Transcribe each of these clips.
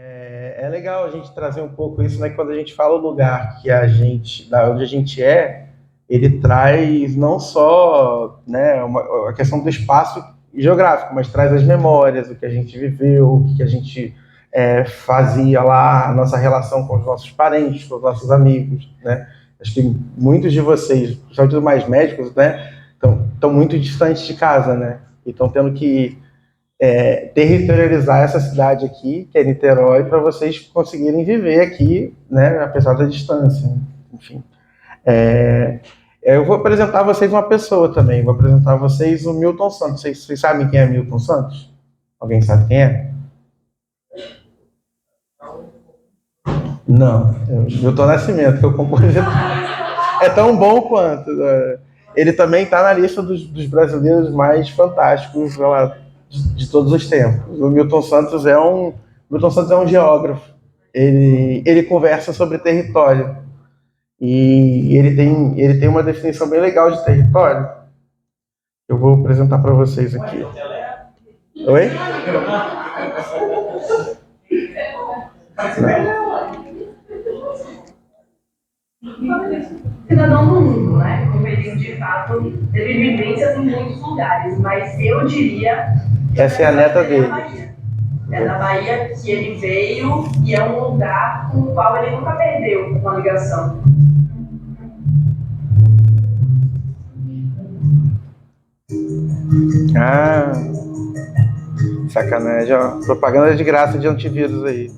É legal a gente trazer um pouco isso, né? Quando a gente fala o lugar que a gente, da onde a gente ele traz não só, né, a questão do espaço geográfico, mas traz as memórias, o que a gente viveu, o que a gente fazia lá, a nossa relação com os nossos parentes, com os nossos amigos, né? Acho que muitos de vocês, principalmente os mais médicos, né, estão muito distantes de casa, né? E estão tendo que territorializar essa cidade aqui, que é Niterói, para vocês conseguirem viver aqui, né, apesar da distância. Enfim. É, eu vou apresentar a vocês uma pessoa também. Vou apresentar a vocês o Milton Santos. Vocês sabem quem é Milton Santos? Alguém sabe quem é? Não. Milton Nascimento, que eu compositor. É tão bom quanto. Ele também está na lista dos brasileiros mais fantásticos lá, de todos os tempos. Milton Santos é um geógrafo. Ele conversa sobre território. E ele tem uma definição bem legal de território. Eu vou apresentar para vocês aqui. Oi? Cidadão do mundo, né? Como ele de fato teve vivências em muitos lugares, mas eu diria. Essa é a neta dele. É da Bahia que ele veio e é um lugar com o qual ele nunca perdeu uma ligação. Ah, sacanagem, ó. Propaganda de graça de antivírus aí.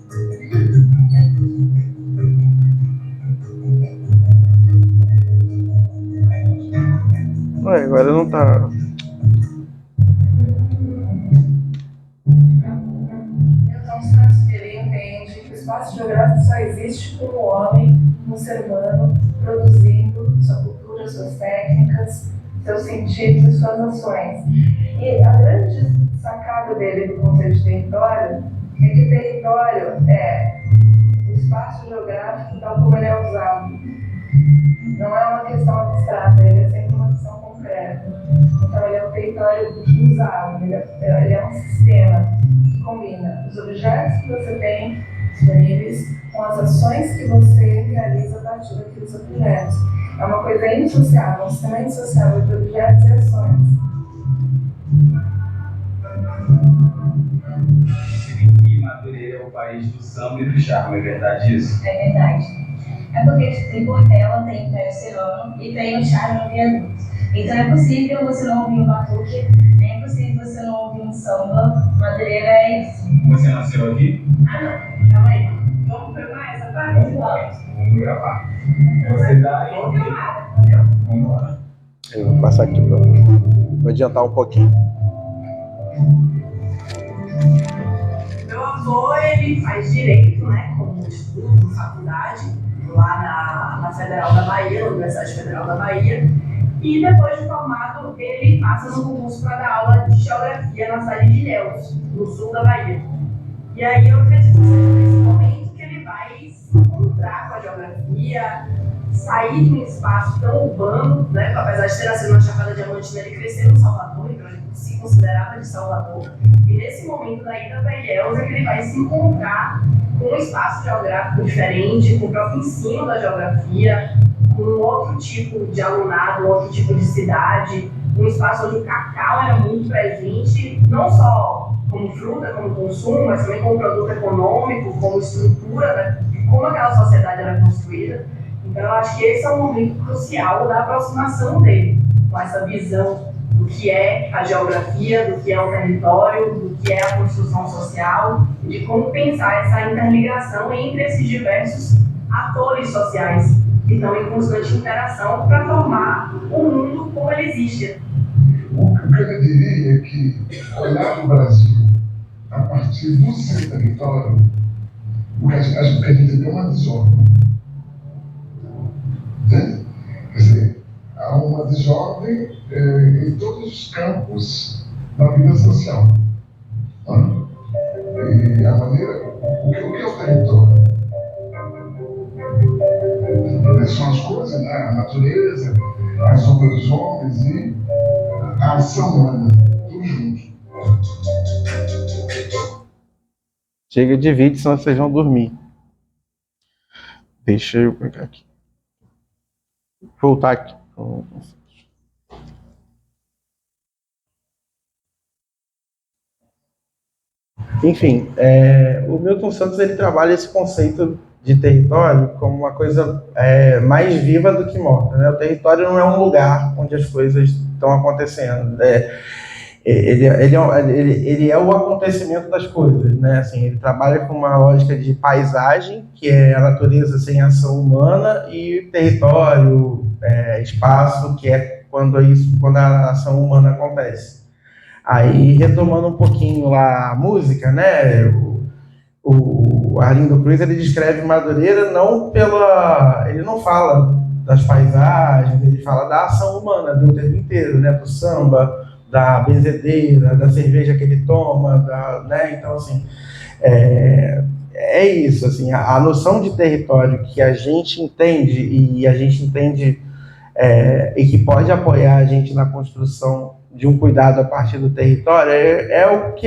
Ué, agora não tá. Então, Santos ele entende que o espaço geográfico só existe com o homem, um ser humano, produzindo sua cultura, suas técnicas, seus sentidos e suas ações. E a grande sacada dele do conceito de território é que território é o espaço geográfico tal como ele é usado. Não é uma questão abstrata, ele é sempre uma questão concreta. Então, ele é um território usado, ele é um sistema que combina os objetos que você tem disponíveis com as ações que você realiza a partir daqueles objetos. É uma coisa indissociável, um sistema indissociável de objetos e ações. E Madureira é o país do samba e do charme, é verdade isso? É verdade. É porque tem Portela, tem Império Serrano e tem o charme no viaduto. Então é possível você não ouvir um batuque, é impossível você não ouvir um samba. Madureira é isso. Você nasceu aqui? Ah, não. Calma aí. Vamos filmar essa parte? Vamos gravar. Você dá aí? Vamos embora. Eu vou passar aqui para vou adiantar um pouquinho. Meu avô, ele faz direito, né, como estudo, faculdade, lá na Federal da Bahia, na Universidade Federal da Bahia. E depois de formado, ele passa no concurso para dar aula de geografia na cidade de Ilhéus, no sul da Bahia. E aí eu acredito que seja nesse momento que ele vai se encontrar com a geografia, sair de um espaço tão urbano, né? Apesar de ter nascido na Chapada Diamantina, ele cresceu em Salvador, então ele se considerava de Salvador. E nesse momento da ida para Ilhéus é que ele vai se encontrar com um espaço geográfico diferente, com o próprio ensino da geografia, com outro tipo de alunado, outro tipo de cidade, um espaço onde o cacau era muito presente, não só como fruta, como consumo, mas também como produto econômico, como estrutura, né? Como aquela sociedade era construída. Então eu acho que esse é um momento crucial da aproximação dele, com essa visão do que é a geografia, do que é o território, do que é a construção social, de como pensar essa interligação entre esses diversos atores sociais que estão em constante interação para formar o mundo como ele existe. O que eu diria é que olhar para o Brasil a partir do seu território, porque a gente tem uma desordem. Entende? Quer dizer, há uma desordem em todos os campos da vida social. E a maneira, o que é o território? São as coisas, né? A natureza, as obras dos homens e a ação humana, tudo junto. Chega de vídeo, senão vocês vão dormir. Deixa eu pegar aqui. Voltar aqui. Enfim, o Milton Santos ele trabalha esse conceito de território como uma coisa mais viva do que morta, né? O território não é um lugar onde as coisas estão acontecendo. Ele é o acontecimento das coisas, né? Assim, ele trabalha com uma lógica de paisagem, que é a natureza sem ação humana, e território, espaço, que é quando a ação humana acontece. Aí, retomando um pouquinho lá a música, né? O Arlindo Cruz ele descreve Madureira ele não fala das paisagens, ele fala da ação humana do tempo inteiro, né? Do samba, da benzedeira, da cerveja que ele toma, né? Então, assim, é isso, assim, a noção de território que a gente entende e que pode apoiar a gente na construção de um cuidado a partir do território o que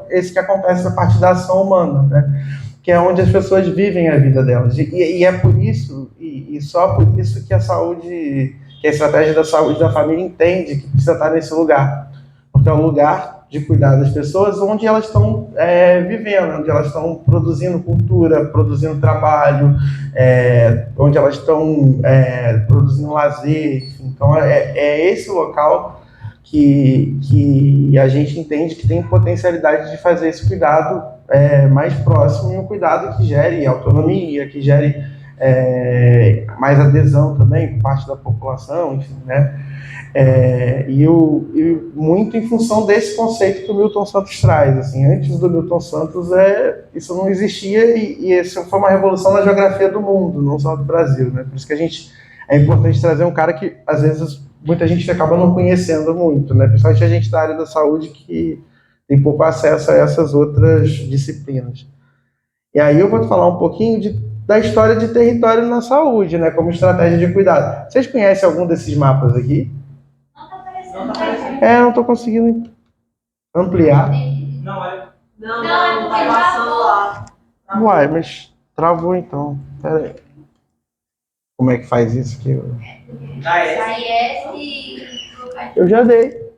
esse que acontece a partir da ação humana, né? Que é onde as pessoas vivem a vida delas. E é por isso, e só por isso que que a estratégia da saúde da família entende que precisa estar nesse lugar. Porque é um lugar de cuidar das pessoas onde elas estão vivendo, onde elas estão produzindo cultura, produzindo trabalho, onde elas estão produzindo lazer. Então, é esse local que a gente entende que tem potencialidade de fazer esse cuidado mais próximo e um cuidado que gere autonomia, que gere mais adesão também por parte da população, enfim, né? E muito em função desse conceito que o Milton Santos traz. Assim, antes do Milton Santos, isso não existia e isso foi uma revolução na geografia do mundo, não só do Brasil, né? Por isso que é importante trazer um cara que, às vezes, muita gente acaba não conhecendo muito, né? Principalmente a gente da área da saúde que tem pouco acesso a essas outras disciplinas. E aí eu vou falar um pouquinho da história de território na saúde, né? Como estratégia de cuidado. Vocês conhecem algum desses mapas aqui? Não tá aparecendo. Não estou conseguindo ampliar. Não, olha. Não, tá passando lá. Uai, mas travou então. Pera aí. Como é que faz isso aqui? Eu já dei.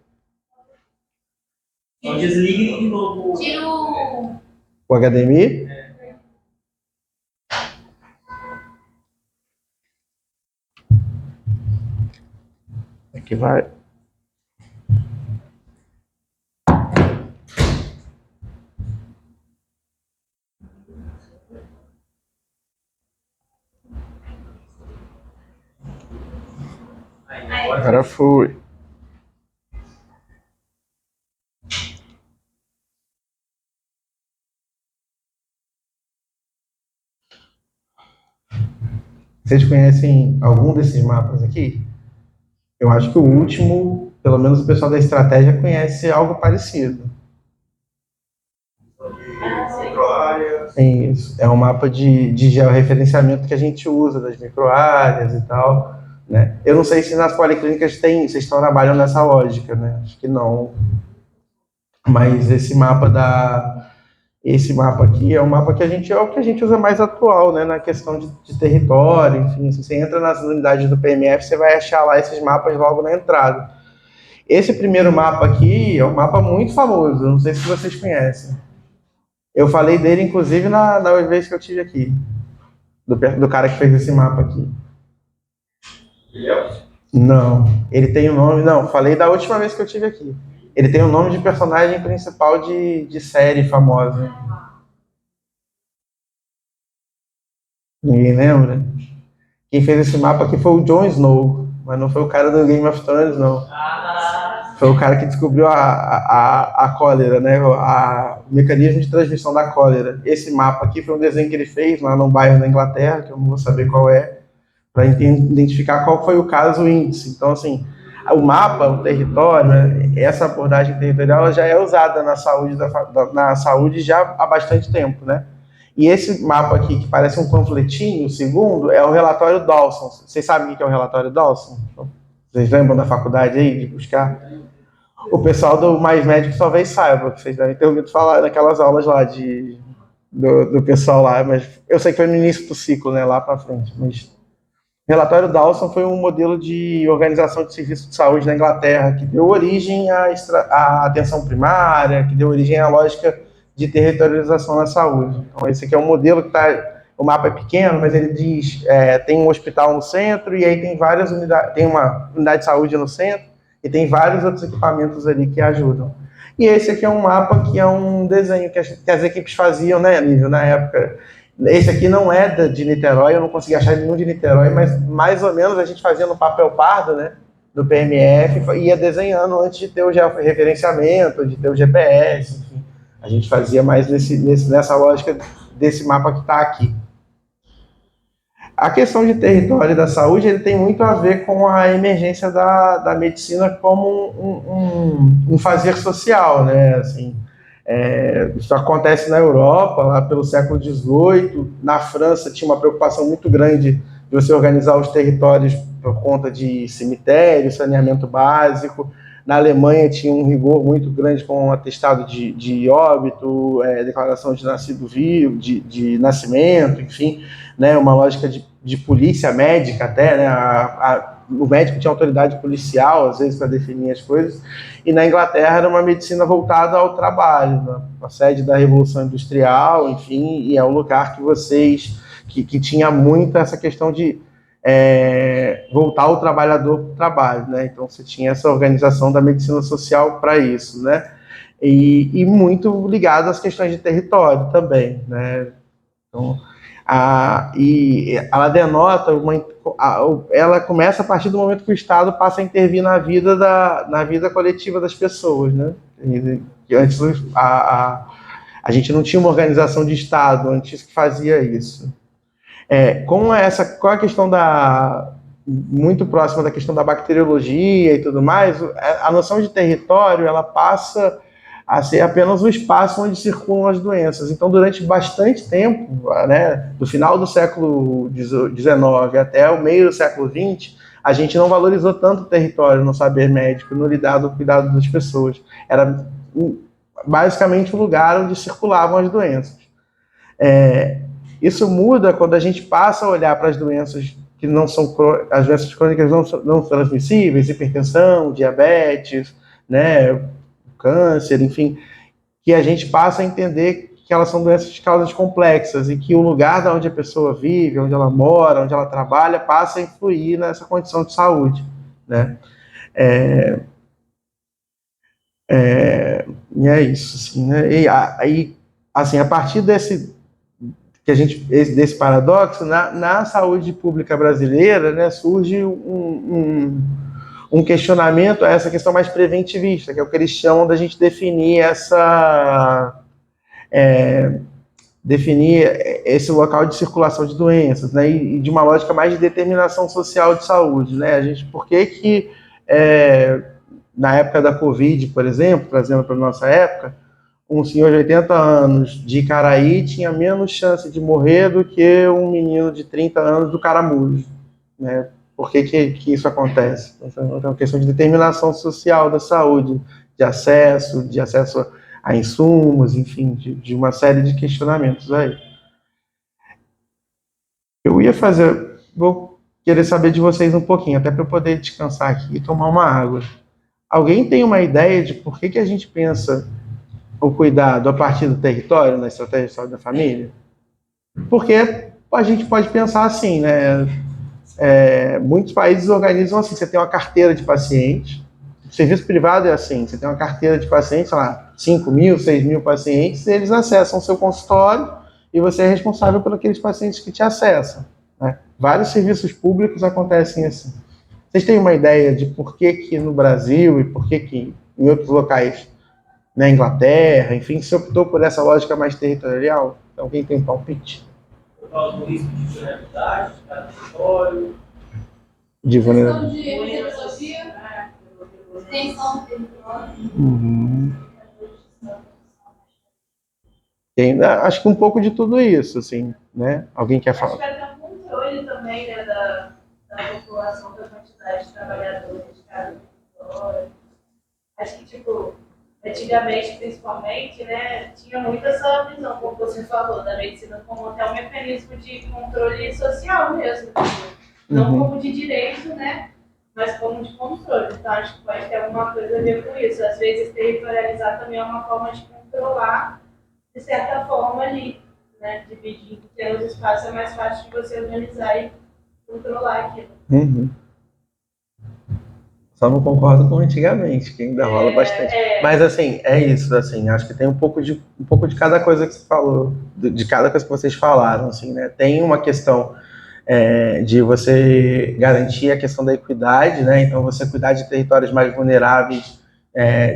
Então desligue de novo. Tira o... O HDMI? Aqui vai. Agora foi. Vocês conhecem algum desses mapas aqui? Eu acho que o último, pelo menos o pessoal da estratégia conhece algo parecido. Isso. É um mapa de georreferenciamento que a gente usa das microáreas e tal, né? Eu não sei se nas policlínicas vocês estão trabalhando nessa lógica, né? Acho que não. Mas esse mapa aqui é um mapa que o que a gente usa mais atual, né? Na questão de território, enfim. Se você entra nas unidades do PMF, você vai achar lá esses mapas logo na entrada. Esse primeiro mapa aqui é um mapa muito famoso, não sei se vocês conhecem. Eu falei dele, inclusive, na vez que eu tive aqui. Do cara que fez esse mapa aqui. Não, ele tem o nome... Não, falei da última vez que eu tive aqui. Ele tem o nome de personagem principal de série famosa. Ninguém lembra? Quem fez esse mapa aqui foi o Jon Snow, mas não foi o cara do Game of Thrones, não. Foi o cara que descobriu a cólera, né? O mecanismo de transmissão da cólera. Esse mapa aqui foi um desenho que ele fez lá num bairro da Inglaterra, que eu não vou saber qual é, para identificar qual foi o caso índice. Então, assim, o mapa, o território, né, essa abordagem territorial ela já é usada na saúde já há bastante tempo, né? E esse mapa aqui, que parece um panfletinho, o segundo, é o relatório Dawson. Vocês sabem o que é o relatório Dawson? Vocês lembram da faculdade aí, de buscar? O pessoal do Mais Médicos talvez saiba, que vocês devem ter ouvido falar naquelas aulas lá do pessoal lá, mas eu sei que foi no início do ciclo, né, lá para frente. Mas o relatório Dawson foi um modelo de organização de serviço de saúde na Inglaterra que deu origem à atenção primária, que deu origem à lógica de territorialização na saúde. Então, esse aqui é um modelo que está. O mapa é pequeno, mas ele diz tem um hospital no centro e aí tem várias unidades, tem uma unidade de saúde no centro e tem vários outros equipamentos ali que ajudam. E esse aqui é um mapa que é um desenho que as equipes faziam, né, Nível, na época. Esse aqui não é de Niterói, eu não consegui achar nenhum de Niterói, mas mais ou menos a gente fazia no papel pardo, né, do PMF, ia desenhando antes de ter o georreferenciamento, de ter o GPS, enfim. A gente fazia mais nessa lógica desse mapa que está aqui. A questão de território da saúde ele tem muito a ver com a emergência da medicina como um fazer social, né? Assim, isso acontece na Europa, lá pelo século XVIII. Na França tinha uma preocupação muito grande de você organizar os territórios por conta de cemitério, saneamento básico. Na Alemanha tinha um rigor muito grande com o atestado de óbito, declaração de nascido vivo, de nascimento, enfim, né, uma lógica de polícia médica até, né, o médico tinha autoridade policial, às vezes, para definir as coisas, e na Inglaterra era uma medicina voltada ao trabalho, né, a sede da Revolução Industrial, enfim, e é um lugar que tinha muito essa questão de voltar o trabalhador para o trabalho, né? Então você tinha essa organização da medicina social para isso, né? E muito ligado às questões de território também, né? Então, ela denota ela começa a partir do momento que o Estado passa a intervir na vida coletiva das pessoas, né? E antes a gente não tinha uma organização de Estado antes que fazia isso. Com a questão muito próxima da questão da bacteriologia e tudo mais, a noção de território ela passa a ser apenas o espaço onde circulam as doenças. Então, durante bastante tempo, né, do final do século XIX até o meio do século XX, a gente não valorizou tanto o território no saber médico, no cuidado das pessoas. Era basicamente o lugar onde circulavam as doenças. Isso muda quando a gente passa a olhar para as doenças que não são as doenças crônicas não transmissíveis, hipertensão, diabetes, né, câncer, enfim, que a gente passa a entender que elas são doenças de causas complexas e que o lugar de onde a pessoa vive, onde ela mora, onde ela trabalha, passa a influir nessa condição de saúde, né? E é isso, assim, né? E aí, assim, a partir desse paradoxo, na saúde pública brasileira, né, surge um questionamento a essa questão mais preventivista, que é o que eles chamam da gente definir esse local de circulação de doenças, né, e de uma lógica mais de determinação social de saúde, né, por que na época da Covid, por exemplo, trazendo para a nossa época, um senhor de 80 anos de Icaraí tinha menos chance de morrer do que um menino de 30 anos do Caramujo, né? Por que isso acontece? Então, é uma questão de determinação social da saúde, de acesso a insumos, enfim, de uma série de questionamentos aí. Vou querer saber de vocês um pouquinho, até para eu poder descansar aqui e tomar uma água. Alguém tem uma ideia de por que a gente pensa o cuidado a partir do território na estratégia de saúde da família? Porque a gente pode pensar assim, né? Muitos países organizam assim, você tem uma carteira de pacientes, o serviço privado é assim, você tem uma carteira de pacientes, sei lá, 5 mil, 6 mil pacientes, eles acessam o seu consultório e você é responsável por aqueles pacientes que te acessam, né? Vários serviços públicos acontecem assim. Vocês têm uma ideia de por que no Brasil e por que em outros locais, na Inglaterra, enfim, se optou por essa lógica mais territorial? Então, quem tem palpite? Por causa do risco de vulnerabilidade, de cada território. De vulnerabilidade. De epidemiologia, extensão do território. Acho que um pouco de tudo isso, assim, né? Alguém quer falar? Acho que até um controle também, né, da população, da quantidade de trabalhadores de cada território. Acho que, antigamente, principalmente, né, tinha muito essa visão, como você falou, da medicina como até um mecanismo de controle social mesmo, não como de direito, né, mas como de controle. Então, acho que pode ter alguma coisa a ver com isso. Às vezes, territorializar também é uma forma de controlar, de certa forma, ali, né, dividir em pequenos espaços é mais fácil de você organizar e controlar aquilo. Só não concordo com antigamente, que ainda rola bastante. Mas, assim, é isso, assim, acho que tem um pouco de cada coisa que você falou, de cada coisa que vocês falaram, assim, né? Tem uma questão de você garantir a questão da equidade, né? Então, você cuidar de territórios mais vulneráveis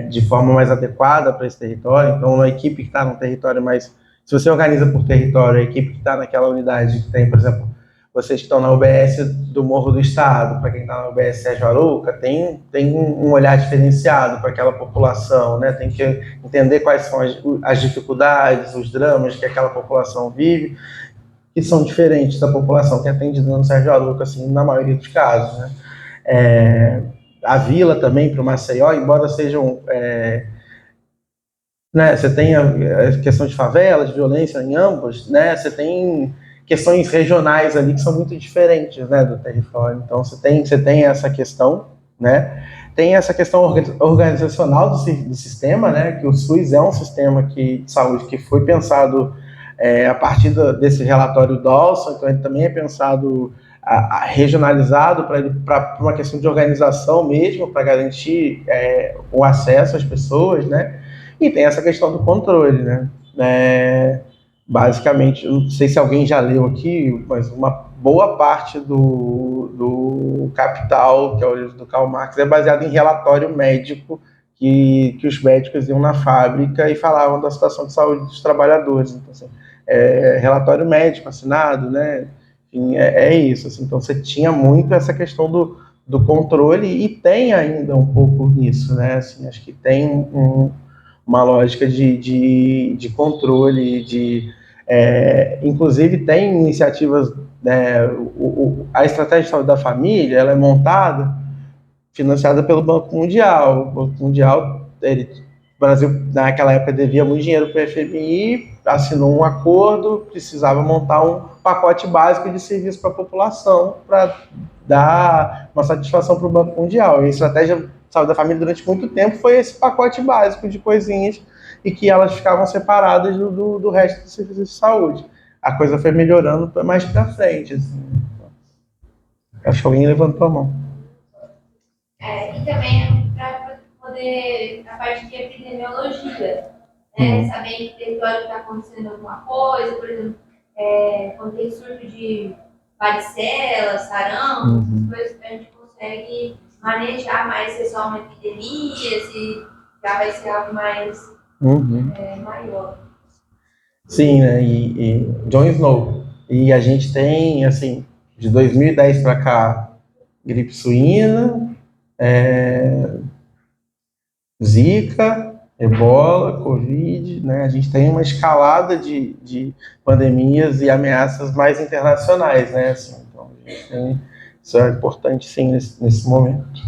de forma mais adequada para esse território. Então, a equipe que está no território mais... Se você organiza por território, a equipe que está naquela unidade que tem, por exemplo, vocês que estão na UBS do Morro do Estado, para quem está na UBS Sérgio Arouca, tem um olhar diferenciado para aquela população, né? Tem que entender quais são as dificuldades, os dramas que aquela população vive, que são diferentes da população que é atendida no Sérgio Arouca, assim, na maioria dos casos, né? A Vila também, para o Maceió, embora sejam... né, você tem a questão de favela, de violência em ambos, né? Você tem questões regionais ali que são muito diferentes, né, do território. Então, você tem essa questão, né? Tem essa questão organizacional do sistema, né? Que o SUS é um sistema de saúde que foi pensado a partir desse relatório Dawson, então ele também é pensado regionalizado para uma questão de organização mesmo, para garantir o acesso às pessoas, né? E tem essa questão do controle, né? Basicamente, eu não sei se alguém já leu aqui, mas uma boa parte do Capital, que é o livro do Karl Marx, é baseado em relatório médico que os médicos iam na fábrica e falavam da situação de saúde dos trabalhadores. Então, assim, relatório médico assinado, né? Enfim, isso. Assim, então, você tinha muito essa questão do controle e tem ainda um pouco nisso, né? Assim, acho que tem uma lógica de controle, inclusive tem iniciativas, né, a estratégia de saúde da família, ela é montada, financiada pelo Banco Mundial. O Banco Mundial, o Brasil naquela época devia muito dinheiro para o FMI, assinou um acordo, precisava montar um pacote básico de serviço para a população para dar uma satisfação para o Banco Mundial. E a estratégia de saúde da família durante muito tempo foi esse pacote básico de coisinhas e que elas ficavam separadas do resto dos serviços de saúde. A coisa foi melhorando mais para frente. Assim. Acho que alguém levantou a mão. E também para poder, a parte de epidemiologia, né? Saber em que território está acontecendo alguma coisa, por exemplo, quando tem surto de varicela, sarampo, essas coisas, a gente consegue manejar mais se é só uma epidemia, se já vai ser algo mais maior. Sim, né? E Jon Snow. E a gente tem, assim, de 2010 para cá, gripe suína, Zika, Ebola, Covid, né? A gente tem uma escalada de pandemias e ameaças mais internacionais, né? Assim, então, a gente tem, isso é importante, sim, nesse momento.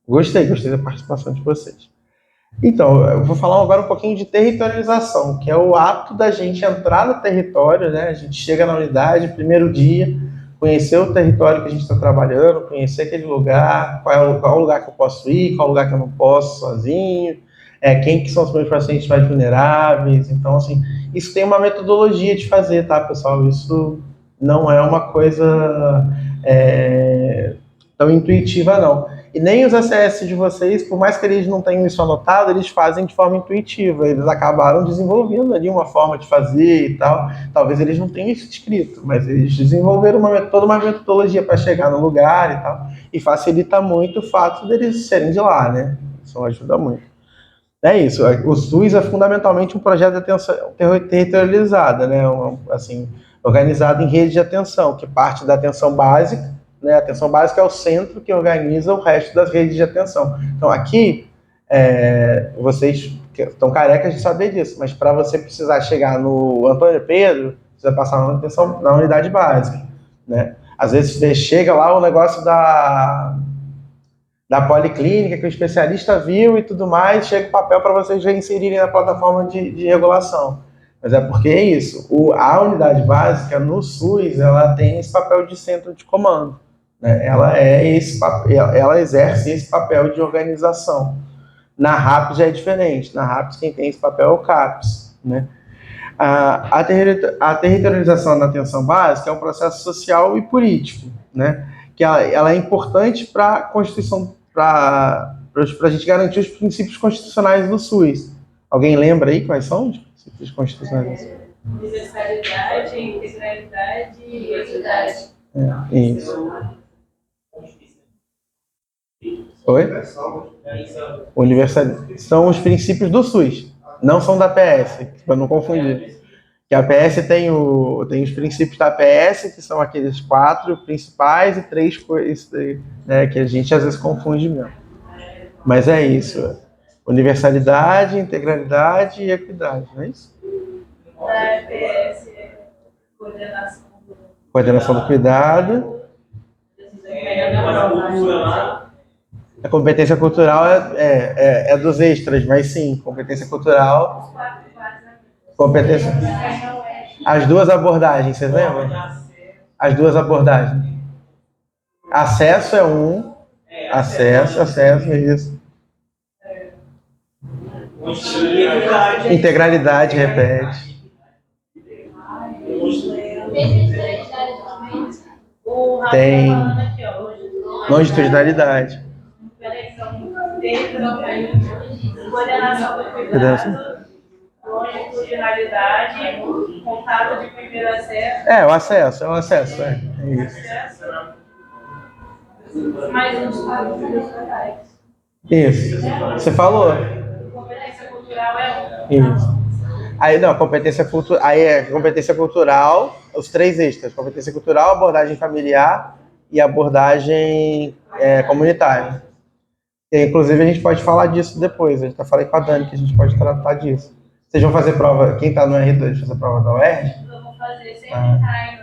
Gostei da participação de vocês. Então, eu vou falar agora um pouquinho de territorialização, que é o ato da gente entrar no território, né? A gente chega na unidade, primeiro dia, conhecer o território que a gente está trabalhando, conhecer aquele lugar, qual é o lugar que eu posso ir, qual é o lugar que eu não posso sozinho, quem que são os meus pacientes mais vulneráveis. Então, assim, isso tem uma metodologia de fazer, tá, pessoal? Isso não é uma coisa tão intuitiva, não. E nem os ACS de vocês, por mais que eles não tenham isso anotado, eles fazem de forma intuitiva. Eles acabaram desenvolvendo ali uma forma de fazer e tal. Talvez eles não tenham isso escrito, mas eles desenvolveram toda uma metodologia para chegar no lugar e tal. E facilita muito o fato deles serem de lá, né? Isso ajuda muito. É isso. O SUS é fundamentalmente um projeto de atenção territorializada, né? Assim, organizado em rede de atenção, que parte da atenção básica, né? A atenção básica é o centro que organiza o resto das redes de atenção. Então, aqui, vocês estão carecas de saber disso, mas para você precisar chegar no Antônio Pedro, precisa passar na unidade básica, né? Às vezes você chega lá, o negócio da policlínica, que o especialista viu e tudo mais, chega o papel para vocês reinserirem na plataforma de regulação. Mas é porque é isso, a unidade básica no SUS, ela tem esse papel de centro de comando, né? Ela exerce esse papel de organização. Na RAPS já é diferente, na RAPS quem tem esse papel é o CAPS, né? A territorialização na atenção básica é um processo social e político, né? Que ela é importante para a Constituição, para a gente garantir os princípios constitucionais do SUS. Alguém lembra aí quais são os princípios constitucionais? Universalidade, integralidade e equidade. Isso. Oi? São os princípios do SUS, não são da PS, para não confundir. Que a PS tem os princípios da PS, que são aqueles 4 principais e 3 coisas, né, que a gente às vezes confunde mesmo. Mas é isso. Universalidade, integralidade e equidade, não é isso? Da EPS, Coordenação do cuidado. A competência cultural é dos extras, mas sim, competência cultural. Competência. As 2 abordagens, vocês lembram? As 2 abordagens. Acesso é um. Acesso, isso. Integralidade, repete. Tem longitudinalidade. Coordenação do cuidado, longitudinalidade, contato de primeiro acesso. É o acesso, é isso. Mais um estado de sociais. Isso. Você falou. Competência cultural é Isso. Aí não, competência cultural. Aí é competência cultural, os 3 extras: competência cultural, abordagem familiar e abordagem comunitária. E, inclusive a gente pode falar disso depois. Eu já falei com a Dani que a gente pode tratar disso. Vocês vão fazer prova, quem está no R2 fazer prova da UERJ? Eu vou fazer sempre cai.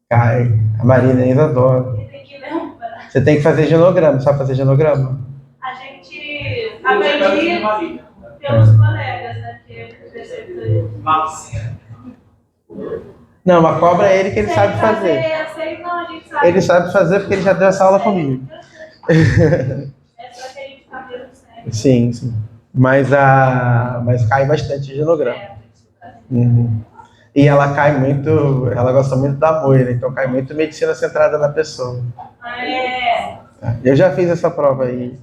Cai. A Marina ainda adora. Tem que lembrar. Você tem que fazer genograma, sabe fazer genograma? A gente aprendi pelos colegas, né? Que eu percebi. Não, uma cobra é ele que ele sabe fazer. Não, a gente sabe. Ele sabe fazer porque ele já deu essa aula comigo. É só que a gente tá vendo sempre. Sim. Mas cai bastante genograma. Uhum. E ela gosta muito da Moira, então cai muito medicina centrada na pessoa. Eu já fiz essa prova aí.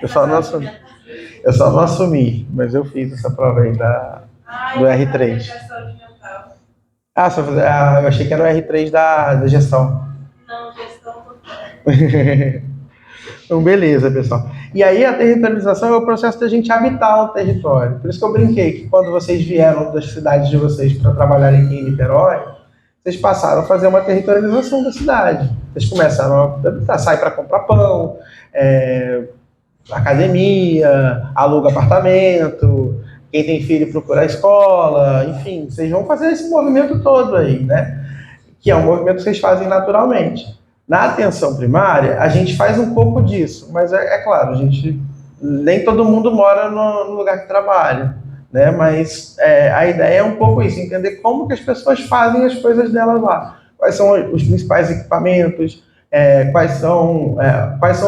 Eu só não assumi, mas eu fiz essa prova aí do R3. Eu achei que era o R3 da gestão. Não, gestão total. Então, beleza, pessoal. E aí a territorialização é o processo da gente habitar o território. Por isso que eu brinquei que quando vocês vieram das cidades de vocês para trabalharem aqui em Niterói, vocês passaram a fazer uma territorialização da cidade. Vocês começaram a sair para comprar pão, academia, aluga apartamento, quem tem filho procura a escola, enfim, vocês vão fazer esse movimento todo aí, né? Que é um movimento que vocês fazem naturalmente. Na atenção primária, a gente faz um pouco disso, mas é claro, nem todo mundo mora no lugar que trabalha, né? Mas a ideia é um pouco isso, entender como que as pessoas fazem as coisas delas lá. Quais são os principais equipamentos, quais são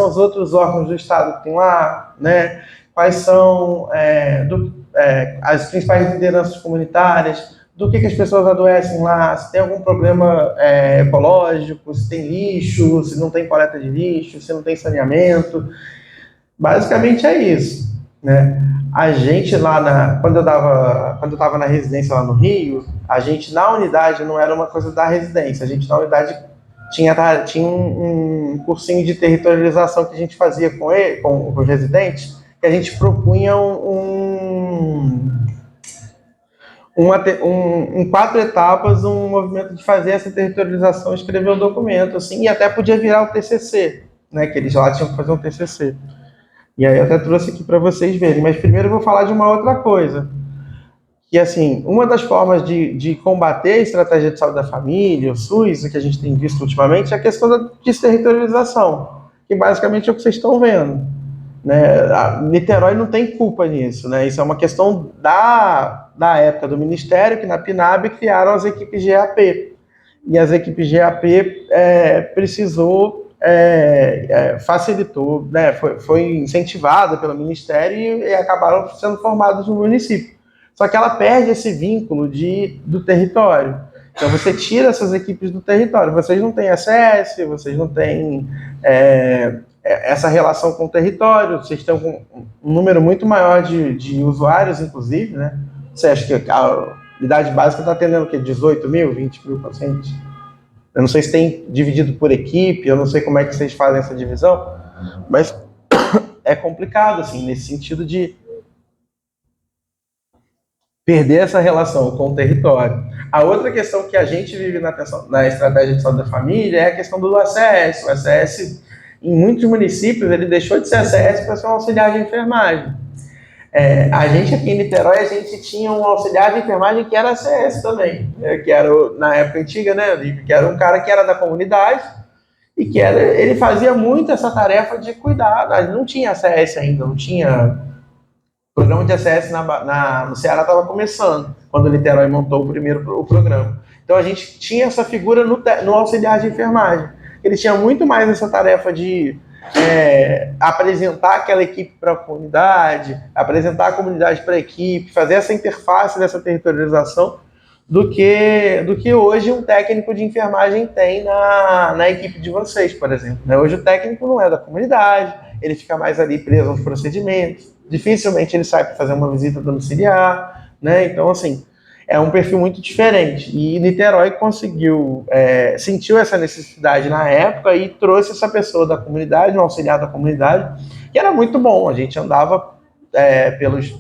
os outros órgãos do Estado que tem lá, né? Quais são as principais lideranças comunitárias, do que as pessoas adoecem lá, se tem algum problema ecológico, se tem lixo, se não tem coleta de lixo, se não tem saneamento. Basicamente é isso, né? A gente lá, quando eu estava na residência lá no Rio, a gente na unidade não era uma coisa da residência, a gente na unidade tinha um cursinho de territorialização que a gente fazia com os residentes, que a gente propunha em 4 etapas, um movimento de fazer essa territorialização, escrever um documento, assim, e até podia virar o TCC, né, que eles lá tinham que fazer um TCC. E aí eu até trouxe aqui para vocês verem, mas primeiro eu vou falar de uma outra coisa, que assim, uma das formas de combater a estratégia de saúde da família, o SUS, o que a gente tem visto ultimamente, é a questão da desterritorialização, que basicamente é o que vocês estão vendo, né? A Niterói não tem culpa nisso, né? Isso é uma questão da época do Ministério, que na PNAB criaram as equipes GAP. E as equipes GAP facilitou, né? Foi incentivada pelo Ministério e acabaram sendo formados no município. Só que ela perde esse vínculo do território. Então você tira essas equipes do território. Vocês não têm acesso, vocês não têm essa relação com o território, vocês têm um número muito maior de usuários, inclusive, né? Você acha que a unidade básica está atendendo o quê? 18 mil, 20 mil pacientes? Eu não sei se tem dividido por equipe, eu não sei como é que vocês fazem essa divisão, mas é complicado, assim, nesse sentido de perder essa relação com o território. A outra questão que a gente vive na estratégia de saúde da família é a questão do ACS. O ACS, em muitos municípios, ele deixou de ser ACS para ser um auxiliar de enfermagem. A gente aqui em Niterói, a gente tinha um auxiliar de enfermagem que era ACS também, que era, na época antiga, né, que era um cara que era da comunidade e que ele fazia muito essa tarefa de cuidar. Não tinha ACS ainda, não tinha... O programa de ACS no Ceará estava começando, quando o Niterói montou o programa. Então a gente tinha essa figura no auxiliar de enfermagem. Ele tinha muito mais essa tarefa de apresentar aquela equipe para a comunidade, apresentar a comunidade para a equipe, fazer essa interface dessa territorialização, do que hoje um técnico de enfermagem tem na equipe de vocês, por exemplo. Hoje o técnico não é da comunidade, ele fica mais ali preso aos procedimentos, dificilmente ele sai para fazer uma visita domiciliar, né? Então, assim, é um perfil muito diferente. E Niterói sentiu essa necessidade na época e trouxe essa pessoa da comunidade, um auxiliar da comunidade, que era muito bom. A gente andava pelos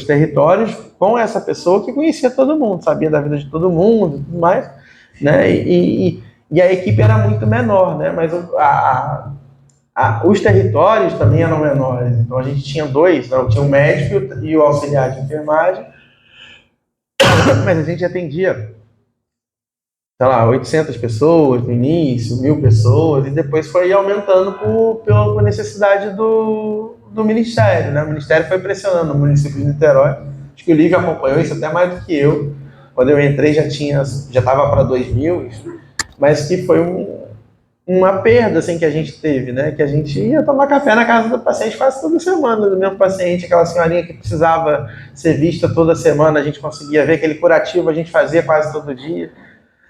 territórios com essa pessoa que conhecia todo mundo, sabia da vida de todo mundo e tudo mais, né? E a equipe era muito menor, né? Mas os territórios também eram menores. Então a gente tinha dois, né? Tinha o médico e o auxiliar de enfermagem, mas a gente atendia, sei lá, 800 pessoas no início, 1.000 pessoas, e depois foi aumentando por necessidade do Ministério, né? O Ministério foi pressionando o município de Niterói. Acho que o Lívio acompanhou isso até mais do que eu. Quando eu entrei já estava para 2.000, mas que foi uma perda assim, que a gente teve, né? Que a gente ia tomar café na casa do paciente quase toda semana, do mesmo paciente, aquela senhorinha que precisava ser vista toda semana, a gente conseguia ver aquele curativo, a gente fazia quase todo dia.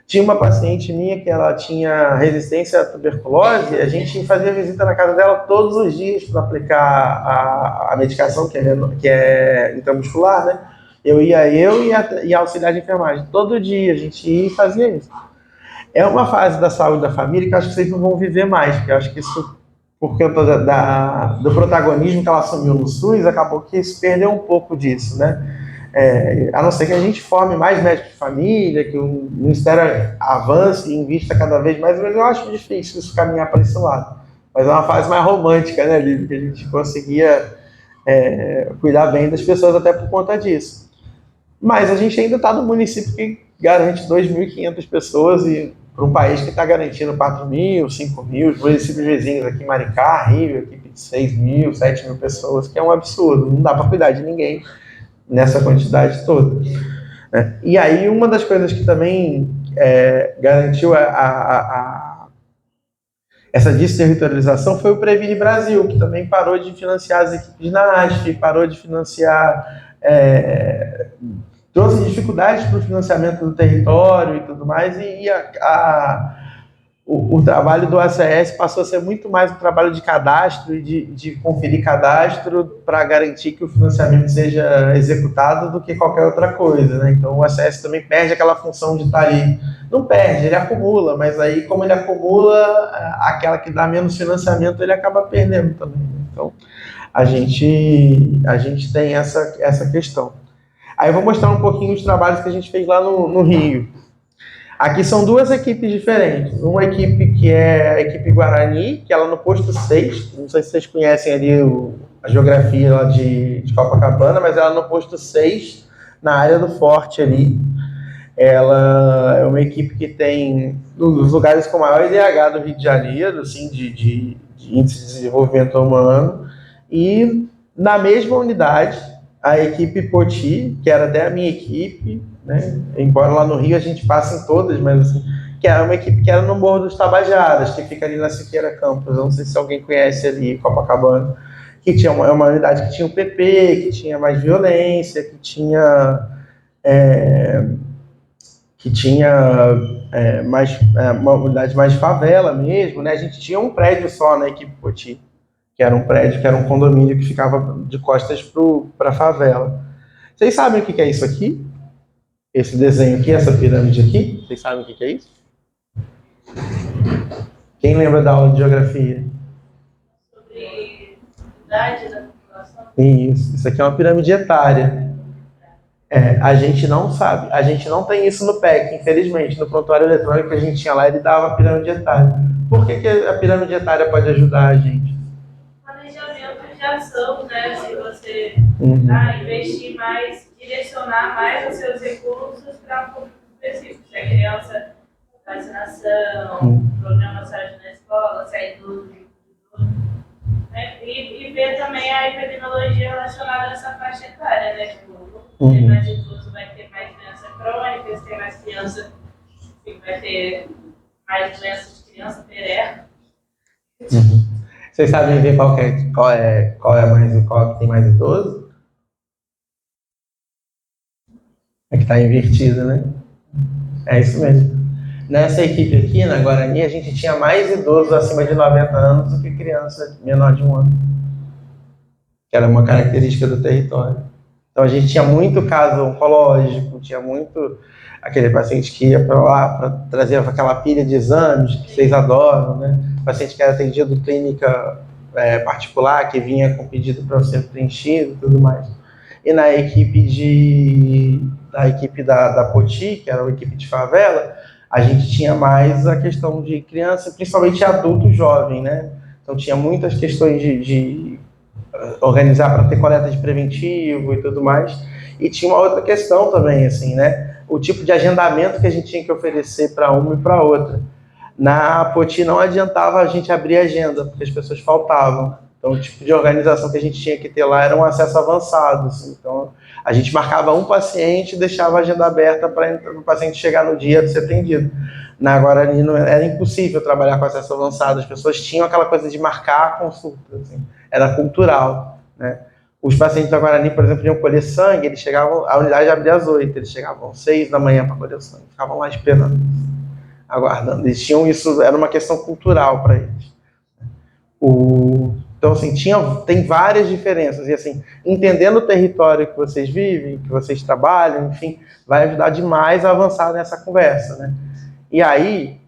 Tinha uma paciente minha que ela tinha resistência à tuberculose, a gente fazia visita na casa dela todos os dias para aplicar a medicação que é intramuscular, né? E a auxiliar de enfermagem. Todo dia a gente ia e fazia isso. É uma fase da saúde da família que eu acho que vocês não vão viver mais, porque eu acho que isso, por conta do protagonismo que ela assumiu no SUS, acabou que se perdeu um pouco disso, né? A não ser que a gente forme mais médicos de família, que o Ministério avance e invista cada vez mais, mas eu acho difícil isso caminhar para esse lado. Mas é uma fase mais romântica, né, Lívia, que a gente conseguia cuidar bem das pessoas até por conta disso. Mas a gente ainda está no município que garante 2.500 pessoas e para um país que está garantindo 4.000, 5.000, os municípios vizinhos aqui, Maricá, Rio, equipe de 6.000, 7.000 pessoas, que é um absurdo, não dá para cuidar de ninguém nessa quantidade toda. E aí, uma das coisas que também garantiu essa desterritorialização foi o Previne Brasil, que também parou de financiar as equipes na ASF, parou de financiar, trouxe dificuldades para o financiamento do território e tudo mais, e o trabalho do ACS passou a ser muito mais um trabalho de cadastro e de conferir cadastro para garantir que o financiamento seja executado do que qualquer outra coisa, né? Então o ACS também perde aquela função de estar ali. Não perde, ele acumula, mas aí como ele acumula, aquela que dá menos financiamento, ele acaba perdendo também. Então a gente tem essa questão. Aí eu vou mostrar um pouquinho os trabalhos que a gente fez lá no Rio. Aqui são duas equipes diferentes. Uma equipe que é a equipe Guarani, que ela no posto 6, não sei se vocês conhecem ali a geografia lá de Copacabana, mas ela no posto 6, na área do Forte ali. Ela é uma equipe que tem dos lugares com maior IDH do Rio de Janeiro, assim, de índice de desenvolvimento humano, e na mesma unidade, a equipe Poti, que era até a minha equipe, né, embora lá no Rio a gente passe em todas, mas assim, que era uma equipe que era no Morro dos Tabajaras, que fica ali na Siqueira Campos, eu não sei se alguém conhece ali, Copacabana, que tinha uma unidade que tinha o PP, que tinha mais violência, que tinha uma unidade mais favela mesmo, né? A gente tinha um prédio só na equipe Poti, que era um prédio, que era um condomínio que ficava de costas para a favela. Vocês sabem o que é isso aqui? Esse desenho aqui, essa pirâmide aqui? Vocês sabem o que é isso? Quem lembra da aula de geografia? Sobre idade da população. Isso aqui é uma pirâmide etária. A gente não sabe, a gente não tem isso no PEC, infelizmente. No prontuário eletrônico que a gente tinha lá, ele dava a pirâmide etária. Por que a pirâmide etária pode ajudar a gente? Planejamento de ação, né? Se você investir mais, direcionar mais os seus recursos para um público específico. Se a criança, vacinação, programa saúde na escola, sair do né? E ver também a epidemiologia relacionada a essa faixa etária, né? Tipo, tem mais idoso, vai ter mais doença crônica, se tem mais criança, vai ter mais doenças de criança, pererra. Vocês sabem ver qual que tem mais idoso? É que está invertido, né? É isso mesmo. Nessa equipe aqui, na Guarani, a gente tinha mais idosos acima de 90 anos do que criança menor de 1 ano. Que era uma característica do território. Então a gente tinha muito caso oncológico, tinha muito aquele paciente que ia para lá para trazer aquela pilha de exames que vocês adoram, né? Paciente que era atendido clínica particular, que vinha com pedido para ser preenchido e tudo mais. E na equipe da Poti, que era uma equipe de favela, a gente tinha mais a questão de criança, principalmente adulto jovem, né? Então tinha muitas questões de organizar para ter coleta de preventivo e tudo mais. E tinha uma outra questão também, assim, né? O tipo de agendamento que a gente tinha que oferecer para uma e para outra. Na Poti não adiantava a gente abrir agenda, porque as pessoas faltavam. Então o tipo de organização que a gente tinha que ter lá era um acesso avançado. Assim. Então a gente marcava um paciente e deixava a agenda aberta para o paciente chegar no dia de ser atendido. Na Guarani era impossível trabalhar com acesso avançado, as pessoas tinham aquela coisa de marcar a consulta, assim, era cultural, né? Os pacientes da Guarani, por exemplo, iam colher sangue, eles chegavam, a unidade abria às 8, eles chegavam às 6 da manhã para colher o sangue, ficavam lá esperando, aguardando, eles tinham isso, era uma questão cultural para eles. Então, assim, tem várias diferenças, e assim, entendendo o território que vocês vivem, que vocês trabalham, enfim, vai ajudar demais a avançar nessa conversa, né? E aí,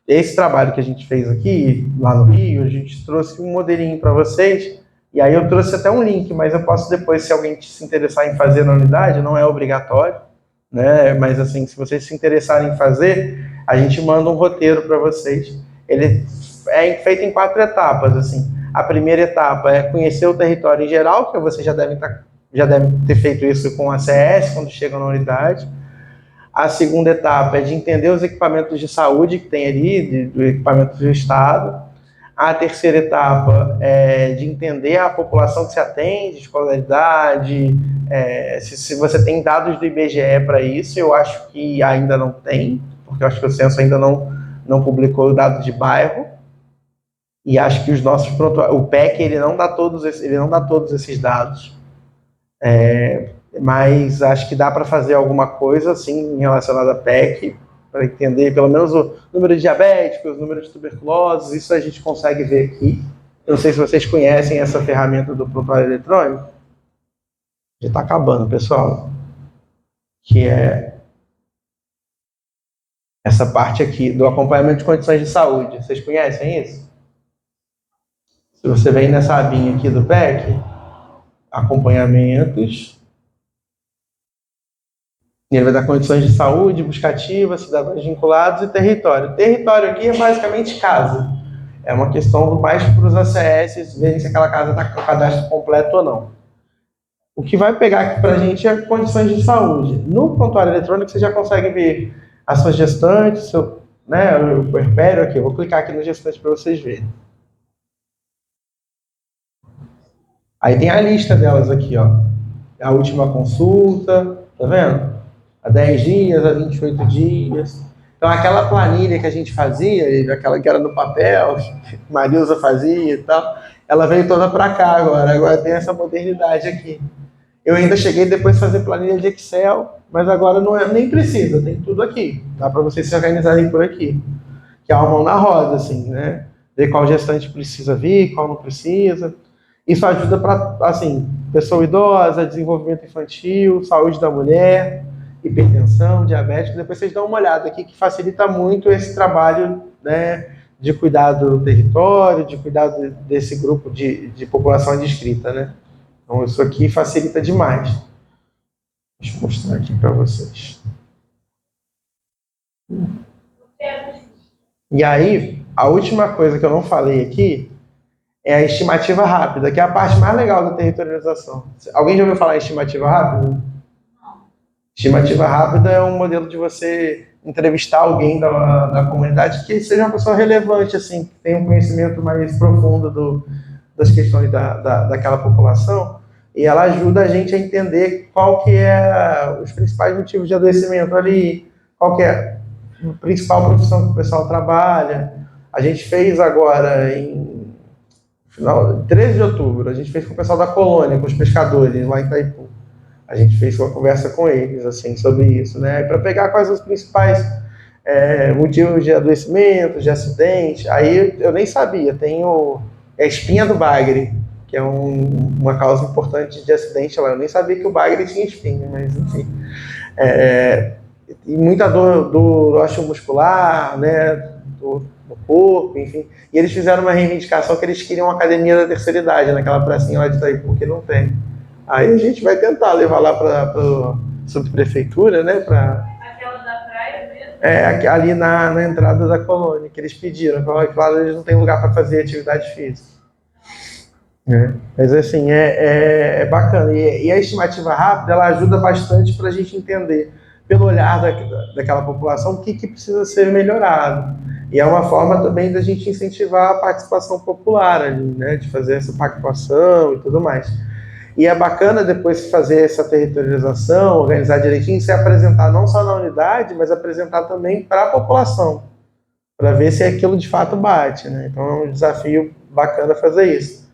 esse trabalho que a gente fez aqui, lá no Rio, a gente trouxe um modelinho para vocês, e aí eu trouxe até um link, mas eu posso depois, se alguém se interessar em fazer na unidade, não é obrigatório, né? Mas assim, se vocês se interessarem em fazer, a gente manda um roteiro para vocês. Ele é feito em 4 etapas, assim. A primeira etapa é conhecer o território em geral, que vocês já devem ter feito isso com a CS, quando chegam na unidade. A segunda etapa é de entender os equipamentos de saúde que tem ali, do equipamento do Estado. A terceira etapa é de entender a população que se atende, escolaridade, se você tem dados do IBGE para isso. Eu acho que ainda não tem, porque eu acho que o censo ainda não publicou o dado de bairro. E acho que o PEC ele não dá todos esses dados. Mas acho que dá para fazer alguma coisa assim relacionada à PEC, para entender pelo menos o número de diabéticos, o número de tuberculosos, isso a gente consegue ver aqui. Eu não sei se vocês conhecem essa ferramenta do prontuário eletrônico. Já está acabando, pessoal. Que é essa parte aqui do acompanhamento de condições de saúde. Vocês conhecem isso? Se você vem nessa abinha aqui do PEC, acompanhamentos, ele vai dar condições de saúde, busca ativa, cidadãos vinculados e território. Território aqui é basicamente casa. É uma questão mais para os ACS verem se aquela casa está com o cadastro completo ou não. O que vai pegar aqui para a gente é condições de saúde. No prontuário eletrônico você já consegue ver as suas gestantes, né, o puerpério aqui, eu vou clicar aqui no gestante para vocês verem. Aí tem a lista delas aqui, ó. A última consulta, tá vendo? Há 10 dias, há 28 dias. Então, aquela planilha que a gente fazia, aquela que era no papel, que Marilza fazia e tal, ela veio toda para cá agora. Agora tem essa modernidade aqui. Eu ainda cheguei depois a fazer planilha de Excel, mas agora não é, nem precisa, tem tudo aqui. Dá para vocês se organizarem por aqui. Que é uma mão na roda, assim, né? Ver qual gestante precisa vir, qual não precisa. Isso ajuda para, assim, pessoa idosa, desenvolvimento infantil, saúde da mulher, hipertensão, diabetes. Depois vocês dão uma olhada aqui, que facilita muito esse trabalho, né, de cuidar do território, de cuidar desse grupo de população adscrita, né? Então, isso aqui facilita demais. Deixa eu mostrar aqui para vocês. E aí, a última coisa que eu não falei aqui é a estimativa rápida, que é a parte mais legal da territorialização. Alguém já ouviu falar em estimativa rápida? Não. Estimativa rápida é um modelo de você entrevistar alguém da comunidade que seja uma pessoa relevante, assim, que tenha um conhecimento mais profundo das questões daquela população, e ela ajuda a gente a entender qual que é os principais motivos de adoecimento ali, qual que é a principal profissão que o pessoal trabalha. A gente fez agora, final, 13 de outubro, a gente fez com o pessoal da colônia, com os pescadores lá em Itaipu. A gente fez uma conversa com eles, assim, sobre isso, né? Para pegar quais os principais motivos de adoecimento, de acidente. Aí eu nem sabia, tem a espinha do bagre, que é uma causa importante de acidente lá. Eu nem sabia que o bagre tinha espinha, mas enfim. E muita dor osteomuscular, né? No corpo, enfim. E eles fizeram uma reivindicação que eles queriam uma academia da terceira idade, naquela pracinha lá de Itaipu, que não tem. Aí a gente vai tentar levar lá para a subprefeitura, né? Aquela da praia mesmo? Ali na entrada da colônia, que eles pediram. Claro, eles não têm lugar para fazer atividade física. Mas assim, é bacana. E a estimativa rápida, ela ajuda bastante para a gente entender, pelo olhar daquela população, o que precisa ser melhorado. E é uma forma também da gente incentivar a participação popular ali, né? De fazer essa pactuação e tudo mais. E é bacana depois fazer essa territorialização, organizar direitinho, se apresentar não só na unidade, mas apresentar também para a população, para ver se aquilo de fato bate, né? Então é um desafio bacana fazer isso.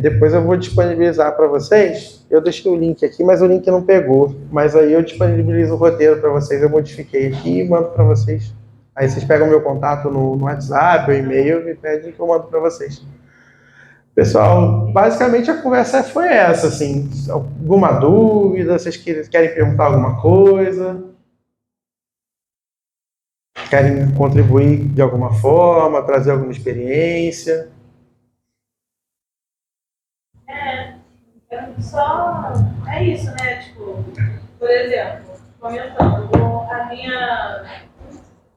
Depois eu vou disponibilizar para vocês, eu deixei o link aqui, mas o link não pegou, mas aí eu disponibilizo o roteiro para vocês, eu modifiquei aqui e mando para vocês. Aí vocês pegam meu contato no WhatsApp, o e-mail, e pedem que eu mando para vocês. Pessoal, basicamente a conversa foi essa, assim, alguma dúvida, vocês querem perguntar alguma coisa? Querem contribuir de alguma forma, trazer alguma experiência? É isso, né? Tipo, por exemplo, comentando,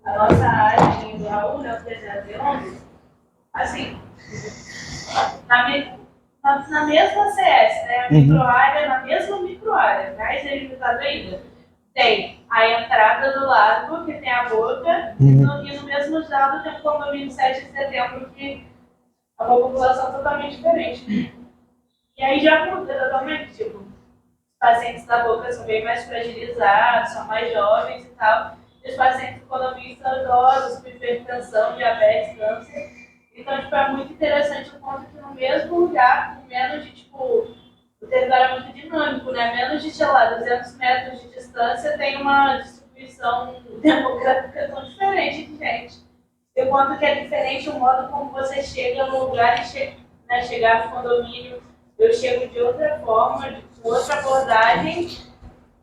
a nossa área do Raul, né, o 311, assim, na mesma CS, né, a microárea, na mesma microárea, mais delimitado ainda, tem a entrada do lago, que tem a boca, e no mesmo lado tem o condomínio 7 de setembro, que é uma população totalmente diferente. E aí já muda totalmente, tipo, os pacientes da boca são bem mais fragilizados, são mais jovens e tal, e os pacientes do condomínio são idosos, com hipertensão, diabetes, câncer. Então, tipo, é muito interessante o ponto que no mesmo lugar, com menos de, tipo, o território é muito dinâmico, né? Menos de, sei lá, 200 metros de distância, tem uma distribuição demográfica tão diferente de gente. E o quanto que é diferente o modo como você chega no lugar e chegar no condomínio. Eu chego de outra forma, com outra abordagem,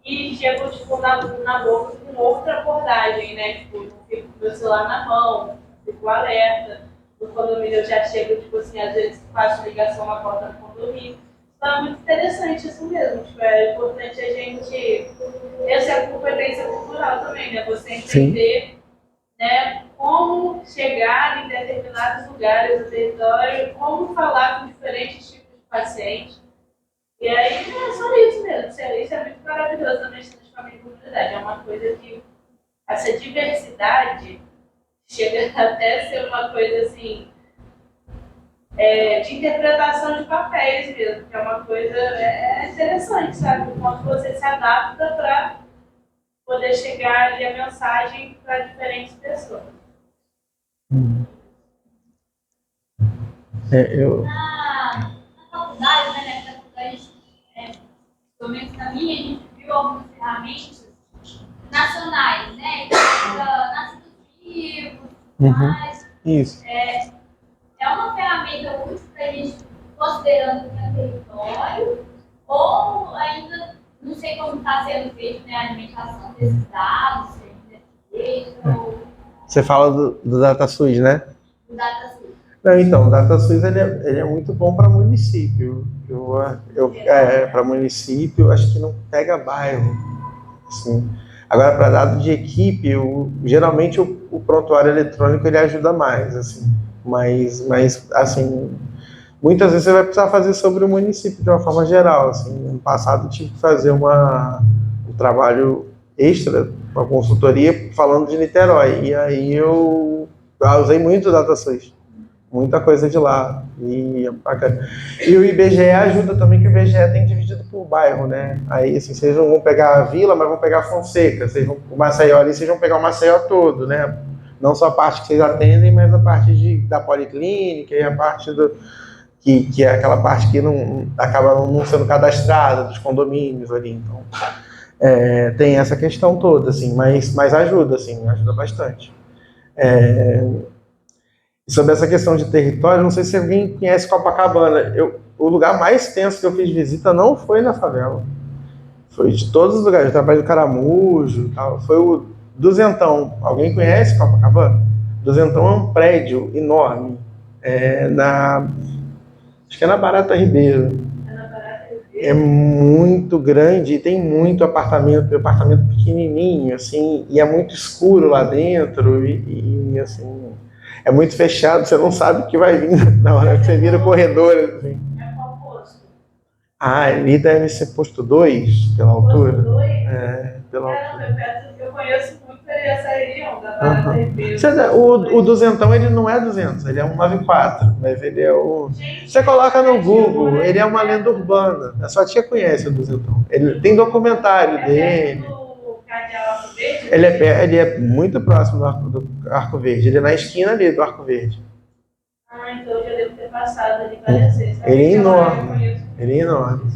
e chego, tipo, na boca com outra abordagem, né? Tipo, não fico com o meu celular na mão, fico alerta. No condomínio eu já chego, tipo assim, às vezes faço ligação na porta do condomínio. Então é muito interessante isso mesmo. Tipo, é importante a gente... Essa é a competência cultural também, né? Você entender, né, como chegar em determinados lugares do território, como falar com diferentes tipos de pacientes. E aí é só isso mesmo. Isso é muito maravilhoso na medicina de família e comunidade. É uma coisa que essa diversidade chega até a ser uma coisa assim, de interpretação de papéis mesmo, que é uma coisa interessante, sabe? O quanto você se adapta para poder chegar ali a mensagem para diferentes pessoas. Na faculdade, né, na faculdade, pelo menos na minha, a gente viu algumas ferramentas nacionais, né? Nasce dos livros, mas Isso. é uma ferramenta útil para a gente, considerando que é território, ou ainda não sei como está sendo feito, né, a alimentação desses dados, se ainda é feito, ou Você fala do DataSUS, né? o DataSUS. Não, então, o DataSUS ele é muito bom para município. Para município, acho que não pega bairro. Assim. Agora, para dado de equipe, geralmente o prontuário eletrônico ele ajuda mais. Assim. Mas, assim, muitas vezes você vai precisar fazer sobre o município de uma forma geral. Assim. No passado, eu tive que fazer um trabalho extra, uma consultoria, falando de Niterói. E aí eu usei muito o DataSUS. Muita coisa de lá. E é bacana. E o IBGE ajuda também, que o IBGE tem dividido por bairro, né? Aí, assim, vocês não vão pegar a Vila, mas vão pegar a Fonseca. O Maceió ali, vocês vão pegar o Maceió todo, né? Não só a parte que vocês atendem, mas a parte da policlínica e a parte que é aquela parte que não acaba não sendo cadastrada, dos condomínios ali. Então, tem essa questão toda, assim, mas ajuda, assim, ajuda bastante. Sobre essa questão de território, não sei se alguém conhece Copacabana. O lugar mais tenso que eu fiz visita não foi na favela. Foi de todos os lugares. Eu trabalhei no Caramujo e tal. Foi o Duzentão. Alguém conhece Copacabana? Duzentão é um prédio enorme. Acho que é na Barata Ribeiro. É muito grande e tem muito apartamento pequenininho, assim, e é muito escuro lá dentro e assim... É muito fechado, você não sabe o que vai vir na hora que você vira o corredor. Assim. É qual posto? Ali deve ser posto 2, pela altura. Posto 2? Pela altura. Eu conheço muito essa região da Barata Ribeiro. O duzentão, ele não é 200, ele é 194, mas ele é o... Você coloca no Google, ele é uma lenda urbana. A sua tia conhece o duzentão. Ele tem documentário dele. Ele é muito próximo do Arco Verde. Ele é na esquina ali do Arco Verde. Então eu já devo ter passado ali várias vezes. Ele é enorme. Ele é enorme.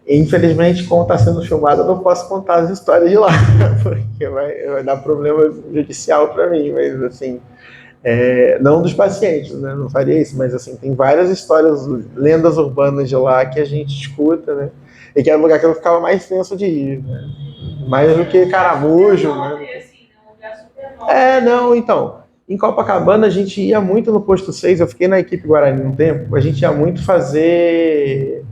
Infelizmente, como está sendo filmado, eu não posso contar as histórias de lá, porque vai dar problema judicial para mim. Mas, assim, não dos pacientes, né? Não faria isso. Mas, assim, tem várias histórias, lendas urbanas de lá que a gente escuta, né? E que era o lugar que eu ficava mais tenso de ir, né? Mais do que Caramujo, né? Não, então. Em Copacabana a gente ia muito no posto 6, eu fiquei na equipe Guarani um tempo, a gente ia muito fazer...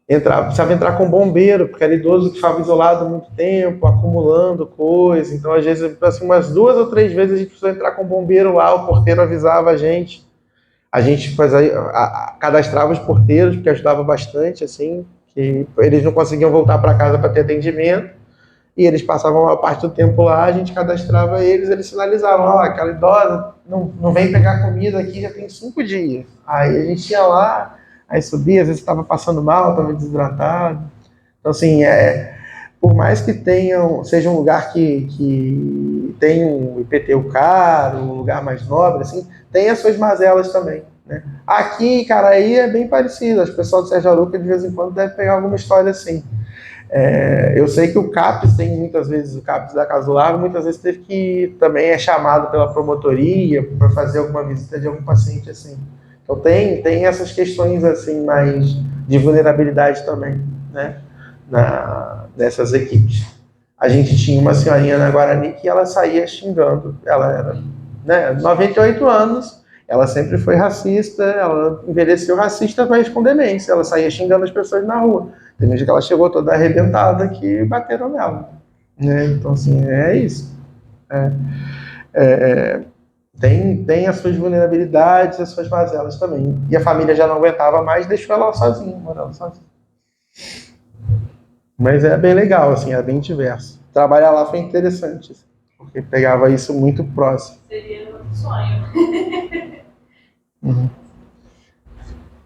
precisava entrar com bombeiro, porque era idoso que ficava isolado há muito tempo, acumulando coisa. Então, às vezes, assim, umas 2 ou 3 vezes a gente precisou entrar com bombeiro lá, o porteiro avisava a gente. A gente cadastrava os porteiros, porque ajudava bastante, assim, que eles não conseguiam voltar para casa para ter atendimento, e eles passavam a parte do tempo lá, a gente cadastrava eles sinalizavam, aquela idosa não vem pegar comida aqui, já tem 5 dias. Aí a gente ia lá, aí subia, às vezes estava passando mal, estava desidratado. Então, assim, por mais que seja um lugar que tem um IPTU caro, um lugar mais nobre, assim, tem as suas mazelas também, né? Aqui em Caraí é bem parecido, as pessoas do Sérgio Arouca de vez em quando devem pegar alguma história assim. Eu sei que o CAPES tem muitas vezes, o CAPES da Casa do Lago, muitas vezes teve que, também é chamado pela promotoria para fazer alguma visita de algum paciente assim. Então tem essas questões assim mais de vulnerabilidade também, né? Nessas equipes. A gente tinha uma senhorinha na Guarani que ela saía xingando, ela era, né, 98 anos, ela sempre foi racista, ela envelheceu racista, mas com demência, ela saía xingando as pessoas na rua. Tem gente que ela chegou toda arrebentada que bateram nela, né? Então, assim, é isso. Tem as suas vulnerabilidades, as suas mazelas também. E a família já não aguentava mais, deixou ela sozinha, morando sozinha. Mas é bem legal, assim, é bem diverso. trabalhar lá foi interessante, assim, porque pegava isso muito próximo. Seria um sonho. Uhum.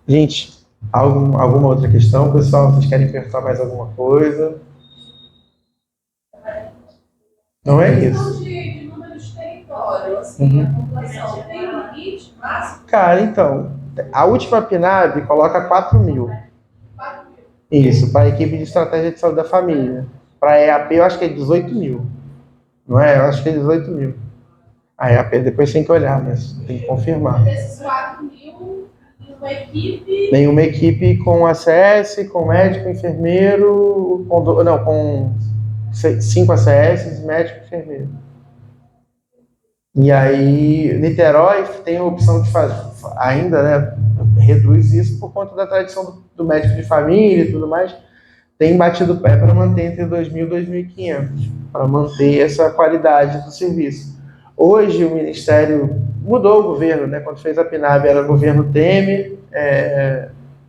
Gente, alguma outra questão, pessoal? Vocês querem perguntar mais alguma coisa? Não é isso. De número de território, assim, a população tem um limite máximo? Cara, então, a última PNAD coloca 4.000. 4.000. Isso, para a equipe de estratégia de saúde da família. Para a EAP, eu acho que é 18.000. Não é? Eu acho que é 18.000. A EAP, depois tem que olhar, mas tem que confirmar. Desses 4.000, uma equipe... Nenhuma equipe com ACS, com médico, enfermeiro, com 5 ACS, médico e enfermeiro. E aí, Niterói tem a opção de fazer, ainda, né, reduz isso por conta da tradição do médico de família e tudo mais, tem batido o pé para manter entre 2.000 e 2.500, para manter essa qualidade do serviço. Hoje o Ministério mudou o governo, né, quando fez a PNAB era o governo Temer,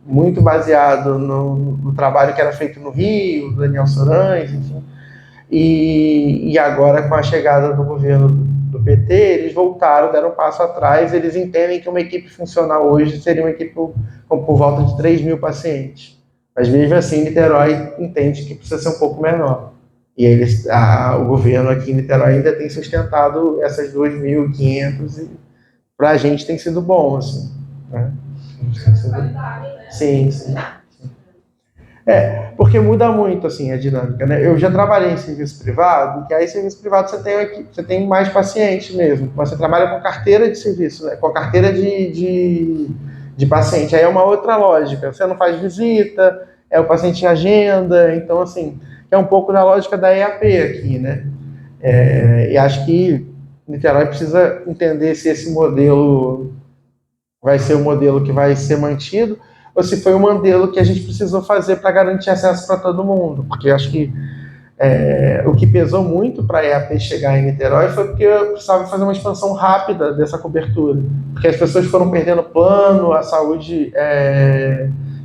muito baseado no trabalho que era feito no Rio, do Daniel Sorães, enfim. E agora, com a chegada do governo do PT, eles voltaram, deram um passo atrás, eles entendem que uma equipe funcional hoje seria uma equipe por volta de 3.000 pacientes. Mas mesmo assim, Niterói entende que precisa ser um pouco menor. E o governo aqui em Niterói ainda tem sustentado essas 2.500 e para a gente tem sido bom, assim, né? Sim, sim. Porque muda muito, assim, a dinâmica, né? Eu já trabalhei em serviço privado, que aí serviço privado você tem mais paciente mesmo, mas você trabalha com carteira de serviço, né? Com carteira de paciente, aí é uma outra lógica, você não faz visita, o paciente agenda, então, assim, é um pouco da lógica da EAP aqui, né? E acho que Niterói precisa entender se esse modelo vai ser o modelo que vai ser mantido, ou se foi um modelo que a gente precisou fazer para garantir acesso para todo mundo, porque acho que o que pesou muito para a EAP chegar em Niterói foi porque eu precisava fazer uma expansão rápida dessa cobertura, porque as pessoas foram perdendo plano, a saúde...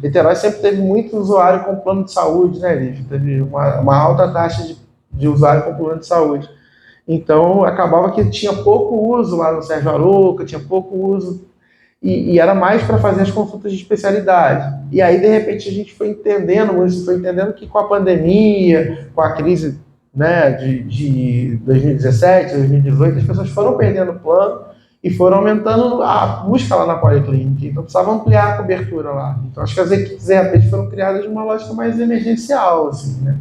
Niterói sempre teve muito usuário com plano de saúde, né, Lívia? Teve uma alta taxa de usuário com plano de saúde. Então, acabava que tinha pouco uso lá no Sérgio Arouca, tinha pouco uso... E era mais para fazer as consultas de especialidade. E aí, de repente, a gente foi entendendo que com a pandemia, com a crise, né, de 2017, 2018, as pessoas foram perdendo plano e foram aumentando a busca lá na policlínica. Então, precisava ampliar a cobertura lá. Então, acho que as equipes EAP foram criadas de uma lógica mais emergencial, assim, né?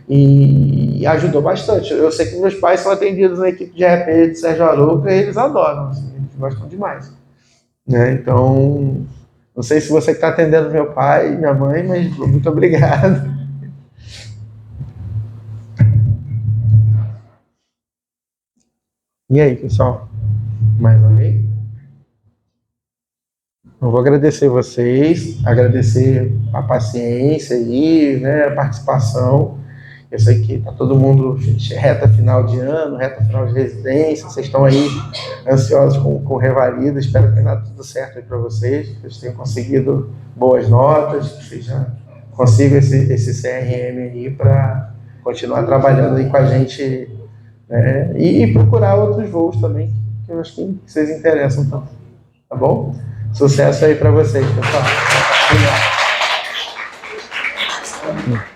E ajudou bastante. Eu sei que meus pais são atendidos na equipe de EAP de Sérgio Arouca e eles adoram, assim, eles gostam demais. Né? Então, não sei se você está atendendo meu pai e minha mãe, mas muito obrigado. E aí, pessoal? Mais alguém? Eu vou agradecer vocês, agradecer a paciência aí, né, a participação. Eu sei que está todo mundo reta final de ano, reta final de residência, vocês estão aí ansiosos com revalida, espero que tenha dado tudo certo aí para vocês, que vocês tenham conseguido boas notas, que vocês já consigam esse CRM aí para continuar trabalhando aí com a gente, né, e procurar outros voos também, que eu acho que vocês interessam tanto, tá bom? Sucesso aí para vocês, pessoal. Obrigado.